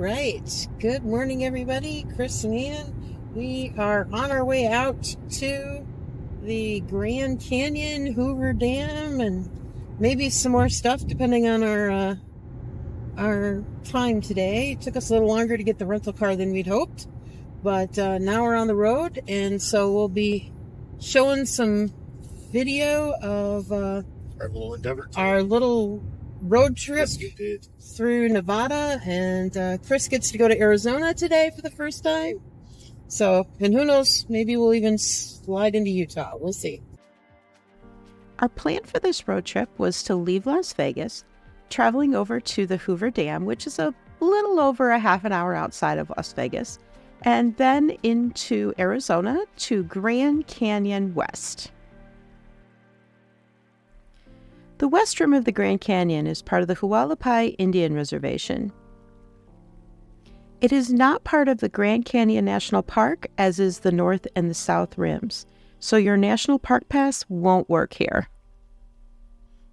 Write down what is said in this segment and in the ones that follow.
right. Good morning, everybody. Chris and Ian. We are on our way out to the Grand Canyon, Hoover Dam, and maybe some more stuff depending on our time today. It took us a little longer to get the rental car than we'd hoped, but now we're on the road, and so we'll be showing some video of our little endeavor. Our little road trip Yes, through Nevada, and Chris gets to go to Arizona today for the first time. So, and who knows, maybe we'll even slide into Utah. We'll see. Our plan for this road trip was to leave Las Vegas, traveling over to the Hoover Dam, which is a little over a half an hour outside of Las Vegas, and then into Arizona to Grand Canyon West. The west rim of the Grand Canyon is part of the Hualapai Indian Reservation. It is not part of the Grand Canyon National Park, as is the north and the south rims, so your National Park Pass won't work here.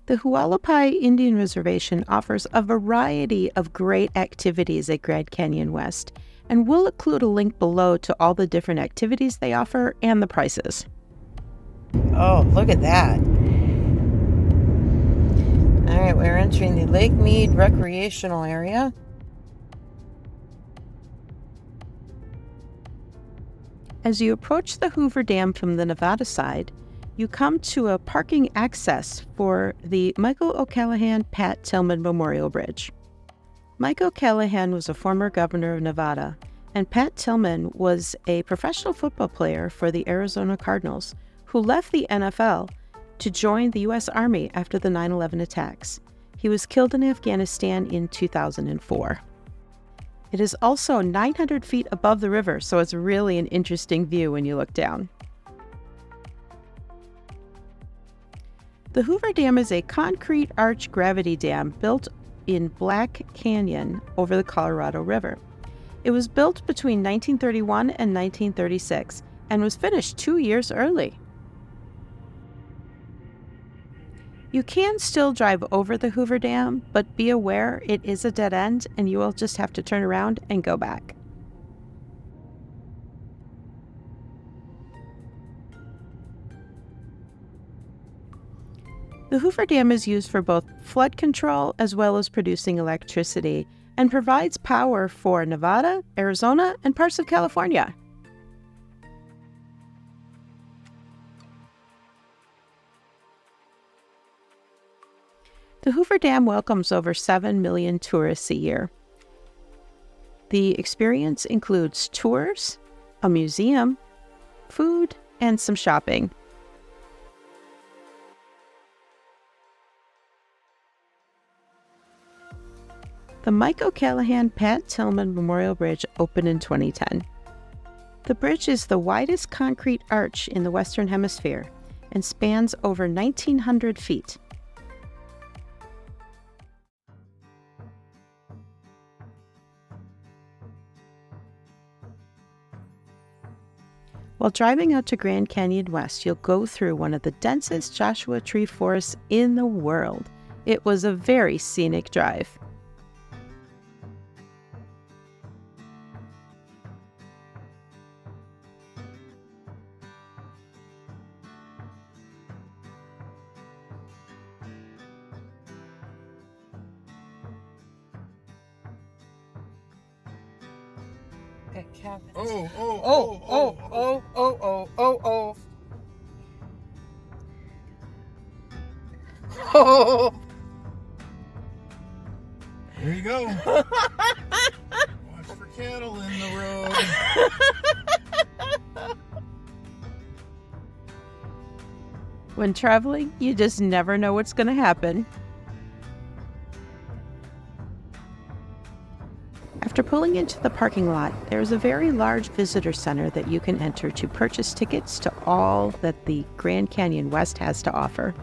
The Hualapai Indian Reservation offers a variety of great activities at Grand Canyon West, and we'll include a link below to all the different activities they offer and the prices. Oh, look at that. All right, we're entering the Lake Mead recreational area. As you approach the Hoover Dam from the Nevada side, you come to a parking access for the Michael O'Callaghan Pat Tillman Memorial Bridge. Mike O'Callaghan was a former governor of Nevada, and Pat Tillman was a professional football player for the Arizona Cardinals who left the NFL to join the U.S. Army after the 9/11 attacks. He was killed in Afghanistan in 2004. It is also 900 feet above the river, so it's really an interesting view when you look down. The Hoover Dam is a concrete arch gravity dam built in Black Canyon over the Colorado River. It was built between 1931 and 1936 and was finished 2 years early. You can still drive over the Hoover Dam, but be aware it is a dead end and you will just have to turn around and go back. The Hoover Dam is used for both flood control as well as producing electricity and provides power for Nevada, Arizona, and parts of California. The Hoover Dam welcomes over 7 million tourists a year. The experience includes tours, a museum, food, and some shopping. The Mike O'Callaghan Pat Tillman Memorial Bridge opened in 2010. The bridge is the widest concrete arch in the Western Hemisphere and spans over 1,900 feet. While driving out to Grand Canyon West, you'll go through one of the densest Joshua tree forests in the world. It was a very scenic drive. Oh. There you go. Watch for cattle in the road. When traveling, you just never know what's going to happen. After pulling into the parking lot, there is a very large visitor center that you can enter to purchase tickets to all that the Grand Canyon West has to offer.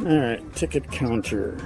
All right, ticket counter.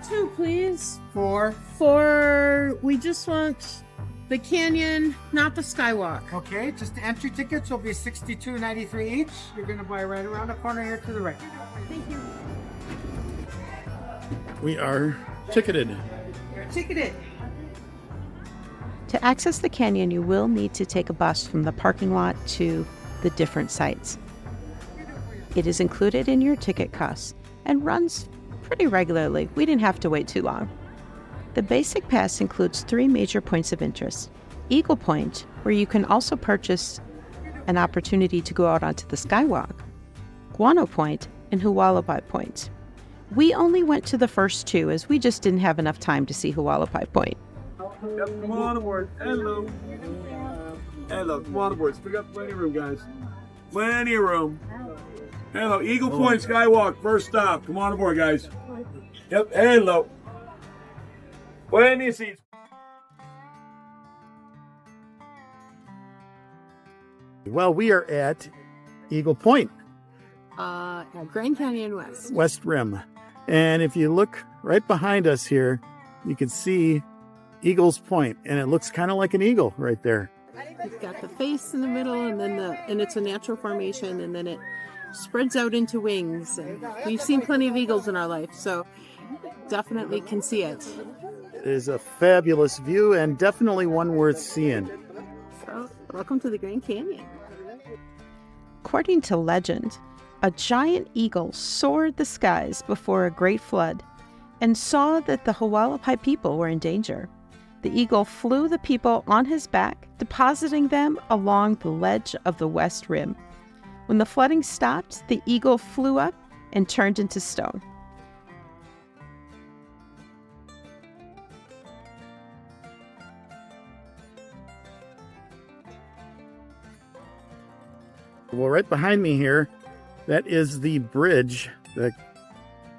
Two, please. For We just want the canyon, not the Skywalk. Okay, just the entry tickets will be $62.93 each. You're gonna buy right around the corner here to the right. Thank you. we are ticketed. You're ticketed. To access the canyon, you will need to take a bus from the parking lot to the different sites. It is included in your ticket costs and runs pretty regularly. We didn't have to wait too long. The basic pass includes 3 major points of interest. Eagle Point, where you can also purchase an opportunity to go out onto the Skywalk. Guano Point and Hualapai Point. We only went to the first 2 as we just didn't have enough time to see Hualapai Point. Yep, come on aboard. Hello. Hello, come on aboard. We got plenty of room, guys. Plenty of room. Hello, Eagle Point Skywalk, first stop. Come on aboard, guys. Yep, hello. Plenty of seats. Well, we are at Eagle Point, At Grand Canyon West. West Rim. And if you look right behind us here, you can see Eagle's Point, and it looks kind of like an eagle right there. It's got the face in the middle, and then it's a natural formation, and then it spreads out into wings. And we've seen plenty of eagles in our life, so definitely can see it. It is a fabulous view and definitely one worth seeing. So, welcome to the Grand Canyon. According to legend, a giant eagle soared the skies before a great flood and saw that the Hualapai people were in danger. The eagle flew the people on his back, depositing them along the ledge of the West Rim. When the flooding stopped, the eagle flew up and turned into stone. Well, right behind me here, that is the bridge that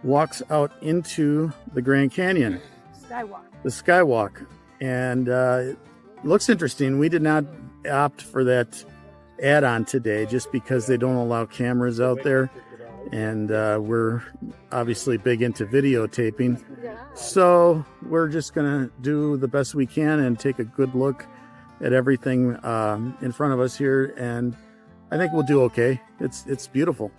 walks out into the Grand Canyon. Skywalk. The Skywalk. And it looks interesting. We did not opt for that add-on today just because they don't allow cameras out there. And we're obviously big into videotaping. So we're just going to do the best we can and take a good look at everything in front of us here. And I think we'll do okay. It's beautiful.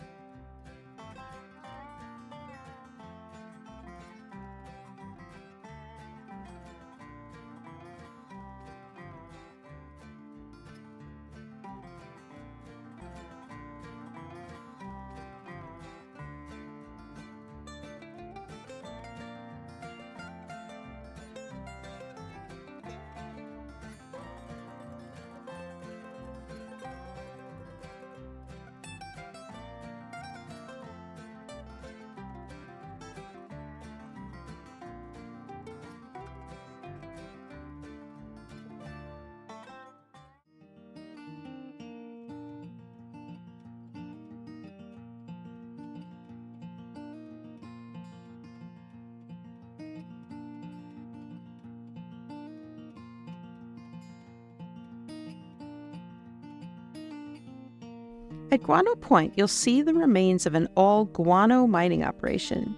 At Guano Point, you'll see the remains of an old guano mining operation.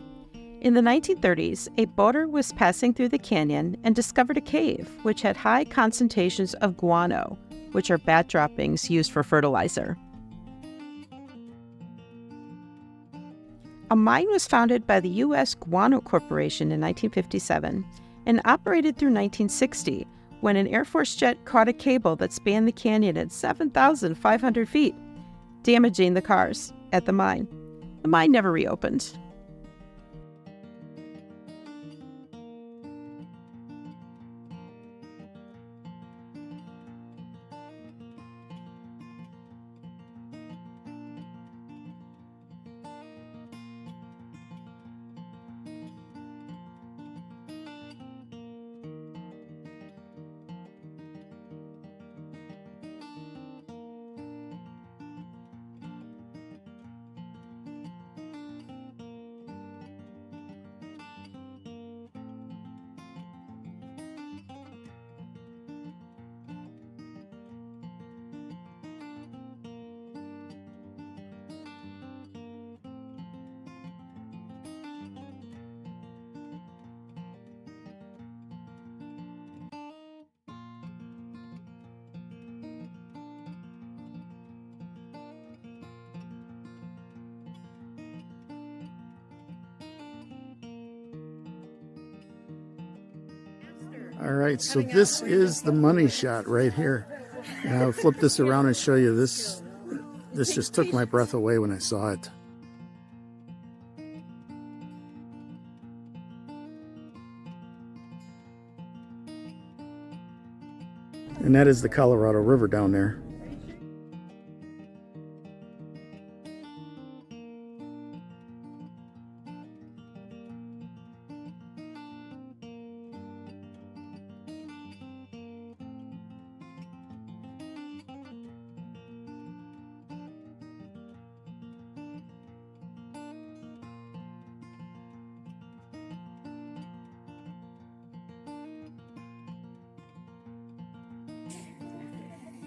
In the 1930s, a boater was passing through the canyon and discovered a cave which had high concentrations of guano, which are bat droppings used for fertilizer. A mine was founded by the U.S. Guano Corporation in 1957 and operated through 1960 when an Air Force jet caught a cable that spanned the canyon at 7,500 feet, damaging the cars at the mine. The mine never reopened. All right, so this is the money shot right here. And I'll flip this around and show you this. This just took my breath away when I saw it. And that is the Colorado River down there.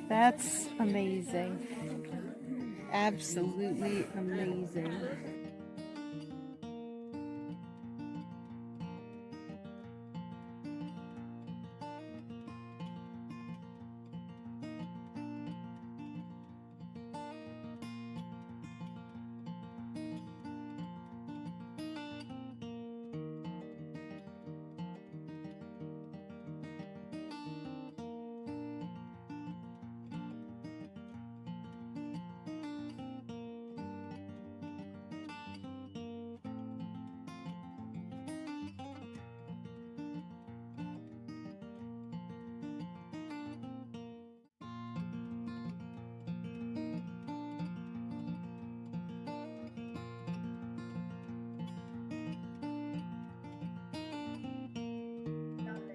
That's amazing. Absolutely amazing.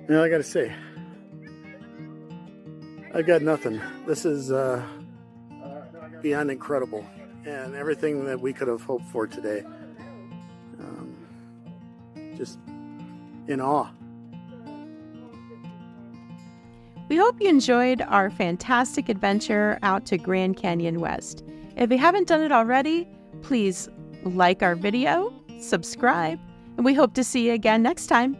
Now I gotta say, I got nothing. This is beyond incredible, and everything that we could have hoped for today. Just in awe. We hope you enjoyed our fantastic adventure out to Grand Canyon West. If you haven't done it already, please like our video, subscribe, and we hope to see you again next time.